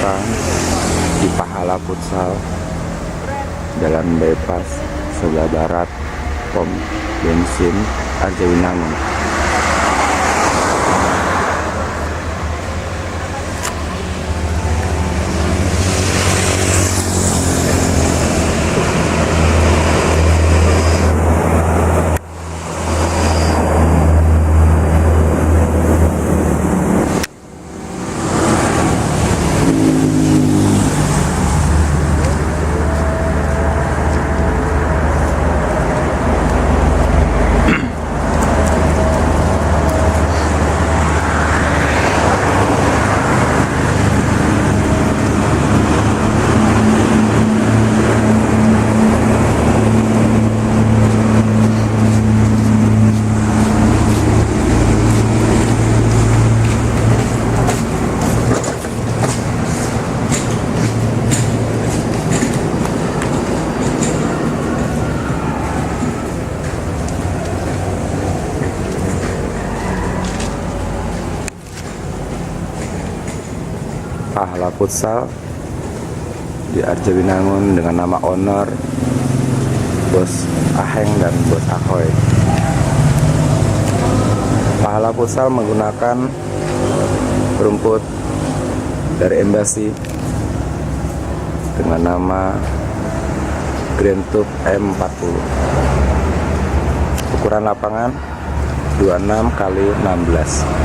digunakan di Pahala Futsal, Jalan Bypass sebelah barat pom bensin Arjawinangun. Pahala Futsal di Arjawinangun dengan nama owner Bos Aheng dan Bos Ahoy. Pahala Futsal menggunakan rumput dari Embassy dengan nama Green Tube M40. Ukuran lapangan 26 kali 16.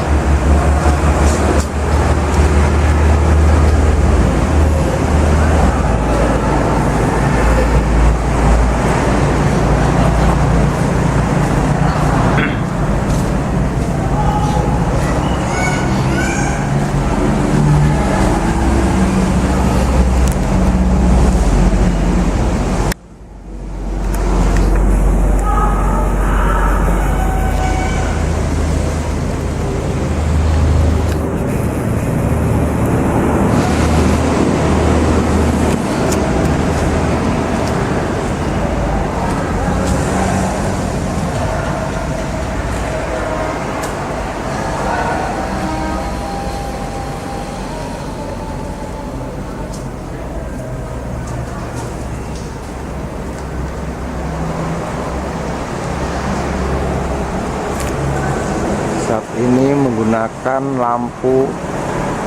Saat ini menggunakan lampu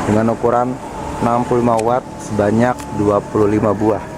dengan ukuran 65 watt sebanyak 25 buah.